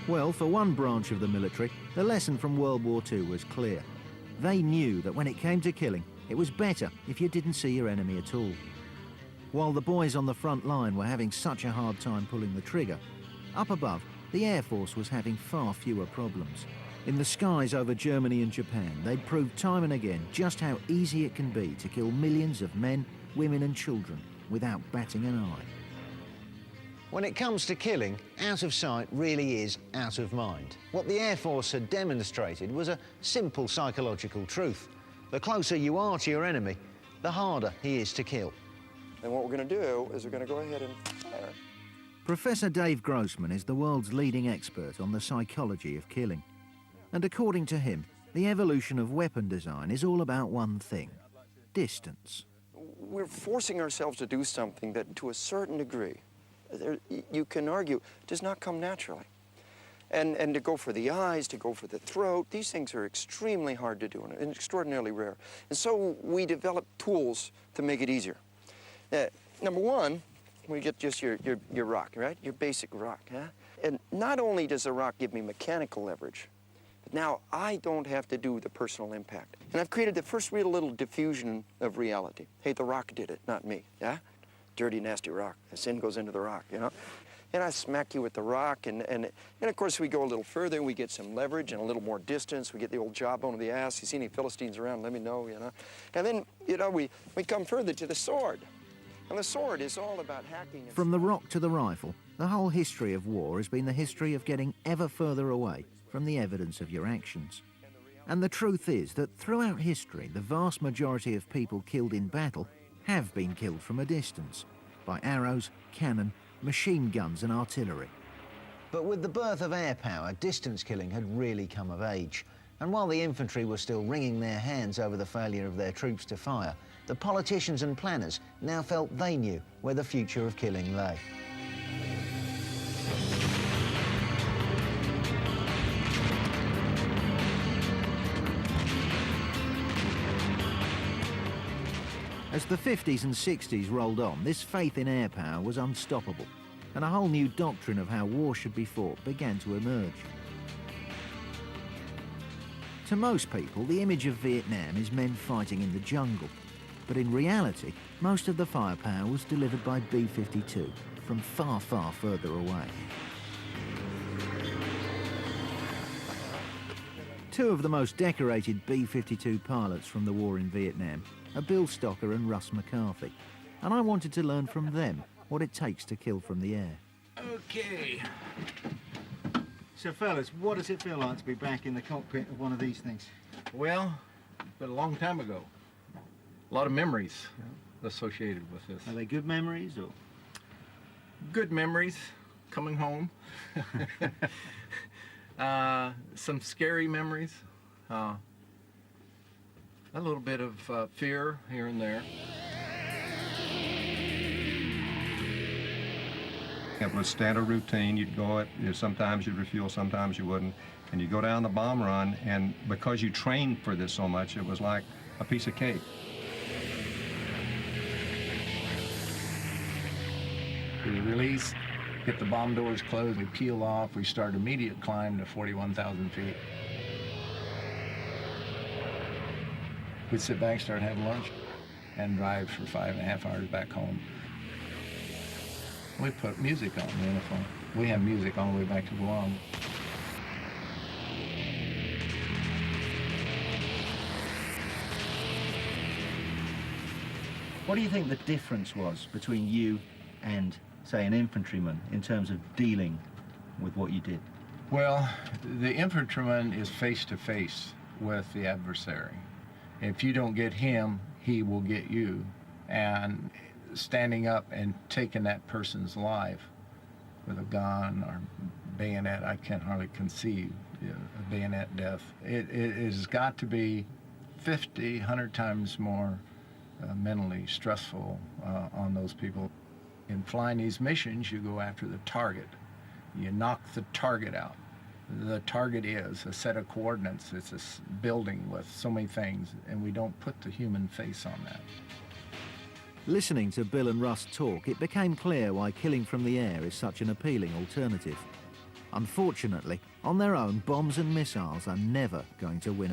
Well, for one branch of the military, the lesson from World War II was clear. They knew that when it came to killing, it was better if you didn't see your enemy at all. While the boys on the front line were having such a hard time pulling the trigger, up above, the Air Force was having far fewer problems. In the skies over Germany and Japan, they'd proved time and again just how easy it can be to kill millions of men, women and children without batting an eye. When it comes to killing, out of sight really is out of mind. What the Air Force had demonstrated was a simple psychological truth. The closer you are to your enemy, the harder he is to kill. And what we're going to do is we're going to go ahead and fire. Professor Dave Grossman is the world's leading expert on the psychology of killing. And according to him, the evolution of weapon design is all about one thing: distance. We're forcing ourselves to do something that, to a certain degree, you can argue, does not come naturally. And to go for the eyes, to go for the throat, these things are extremely hard to do and extraordinarily rare. And so we develop tools to make it easier. Number one, we get just your rock, right? Your basic rock, huh? And not only does the rock give me mechanical leverage, but now I don't have to do the personal impact. And I've created the first real little diffusion of reality. Hey, the rock did it, not me, yeah? Dirty, nasty rock. The sin goes into the rock, you know? And I smack you with the rock, and of course we go a little further, and we get some leverage and a little more distance. We get the old jawbone of the ass. You see any Philistines around, let me know, you know? And then, you know, we come further to the sword. And the sword is all about hacking. From the rock to the rifle, the whole history of war has been the history of getting ever further away from the evidence of your actions. And the truth is that throughout history, the vast majority of people killed in battle have been killed from a distance, by arrows, cannon, machine guns and artillery. But with the birth of air power, distance killing had really come of age. And while the infantry were still wringing their hands over the failure of their troops to fire, the politicians and planners now felt they knew where the future of killing lay. As the 50s and 60s rolled on, this faith in air power was unstoppable, and a whole new doctrine of how war should be fought began to emerge. To most people, the image of Vietnam is men fighting in the jungle, but in reality, most of the firepower was delivered by B-52 from far, far further away. Two of the most decorated B-52 pilots from the war in Vietnam are Bill Stocker and Russ McCarthy, and I wanted to learn from them what it takes to kill from the air. Okay. So fellas, what does it feel like to be back in the cockpit of one of these things? Well, it's been a long time ago. A lot of memories associated with this. Are they good memories or? Good memories, coming home. Some scary memories. A little bit of fear here and there. It was standard routine. You'd go sometimes you'd refuel, sometimes you wouldn't. And you go down the bomb run, and because you trained for this so much, it was like a piece of cake. We release, get the bomb doors closed, we peel off, we start immediate climb to 41,000 feet. We'd sit back, start having lunch, and drive for 5.5 hours back home. We put music on the uniform. We have music all the way back to Guam. What do you think the difference was between you and, say, an infantryman in terms of dealing with what you did? Well, the infantryman is face to face with the adversary. If you don't get him, he will get you. And standing up and taking that person's life with a gun or bayonet, I can't hardly conceive a bayonet death. It has got to be 50, 100 times more mentally stressful on those people. In flying these missions, you go after the target. You knock the target out. The target is a set of coordinates. It's a building with so many things, and we don't put the human face on that. Listening to Bill and Russ talk, it became clear why killing from the air is such an appealing alternative. Unfortunately, on their own, bombs and missiles are never going to win.